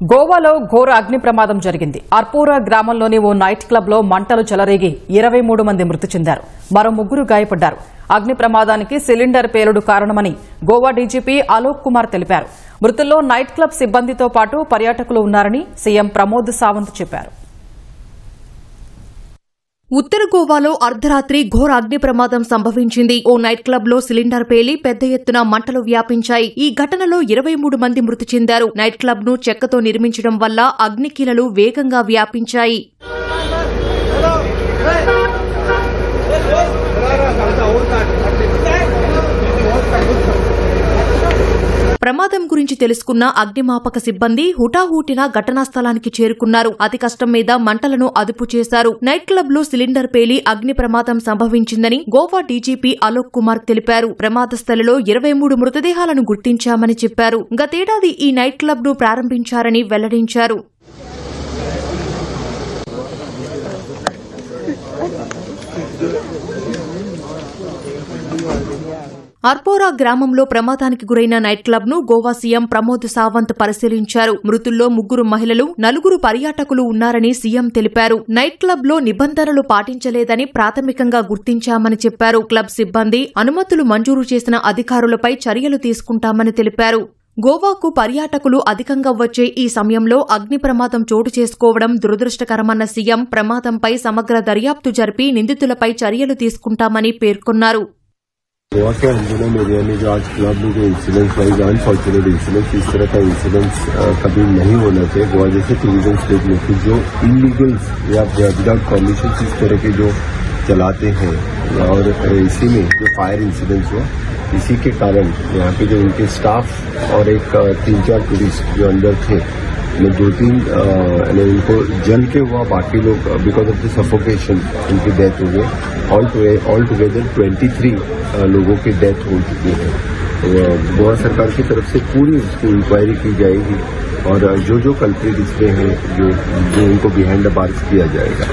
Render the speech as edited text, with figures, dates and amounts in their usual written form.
గోవాలో ఘోర అగ్ని ప్రమాదం జరిగింది. అర్పూరా గ్రామంలోని ఓ నైట్ క్లబ్ లో మంటలు చెలరేగి 23 మంది మృతి చెందారు. మరో 3 గాయపడ్డారు. అగ్ని ప్రమాదానికి సిలిండర్ పేలుడు కారణమని గోవా డీజీపీ అలోక్ కుమార్ తెలిపారు. మృతుల్లో నైట్ క్లబ్ సిబ్బందితో పాటు పర్యాటకులు ఉన్నారని సీఎం ప్రమోద్ సావంత్ చెప్పారు. ఉత్తర గోవాలో అర్ధరాత్రి ఘోర అగ్ని ప్రమాదం సంభవించింది. ఓ నైట్ క్లబ్ లో సిలిండర్ పేలి పెద్ద ఎత్తున మంటలు వ్యాపించాయి. ఈ ఘటనలో 23 మంది మృతి చెందారు. నైట్ క్లబ్ ను చెక్కతో నిర్మించడం వల్ల అగ్నికీలలు వేగంగా వ్యాపించాయి. ప్రమాదం గురించి తెలుసుకున్న అగ్నిమాపక సిబ్బంది హుటాహుటిన ఘటనా స్థలానికి చేరుకున్నారు. అతి కష్టం మీద మంటలను అదుపు చేశారు. నైట్ క్లబ్ లో సిలిండర్ పేలి అగ్ని ప్రమాదం సంభవించిందని గోవా డీజీపీ అలోక్ కుమార్ తెలిపారు. ప్రమాద స్థలిలో 23 మృతదేహాలను గుర్తించామని చెప్పారు. గతేడాది ఈ నైట్ క్లబ్ ను ప్రారంభించారని వెల్లడించారు. అర్పోరా గ్రామంలో ప్రమాదానికి గురైన నైట్ క్లబ్ ను గోవా సీఎం ప్రమోద్ సావంత్ పరిశీలించారు. మృతుల్లో 3 మహిళలు, 4 పర్యాటకులు ఉన్నారని సీఎం తెలిపారు. నైట్ క్లబ్ లో నిబంధనలు పాటించలేదని ప్రాథమికంగా గుర్తించామని చెప్పారు. క్లబ్ సిబ్బంది అనుమతులు మంజూరు చేసిన అధికారులపై చర్యలు తీసుకుంటామని తెలిపారు. గోవాకు పర్యాటకులు అధికంగా వచ్చే ఈ సమయంలో అగ్ని ప్రమాదం చోటు చేసుకోవడం దురదృష్టకరమన్న సీఎం ప్రమాదంపై సమగ్ర దర్యాప్తు జరిపి నిందితులపై చర్యలు తీసుకుంటామని పేర్కొన్నారు. गोवा के अंजुमन एरिया में जो आज क्लब में जो इंसिडेंट्स हुए, अनफॉर्चुनेट इंसिडेंट्स, इस तरह का इंसिडेंट्स कभी नहीं होना चाहिए। गोवा जैसे टूरिज्म स्टेट में कि जो इलीगल्स या विदाउट परमिशन इस तरह के जो चलाते हैं, और इसी में जो फायर इंसिडेंट्स हुआ, इसी के कारण यहाँ पे जो उनके स्टाफ और एक 3-4 टूरिस्ट जो अंदर थे, 2-3 उनको जल के हुआ, बाकी लोग बिकॉज ऑफ द सफोकेशन उनकी डेथ हो गई। ऑल टुगेदर 23 लोगों की डेथ हो चुकी है। गोवा सरकार की तरफ से पूरी इसकी इंक्वायरी की जाएगी और जो कल्प्रिट इसमें हैं जो उनको बिहाइंड द बार्स किया जाएगा।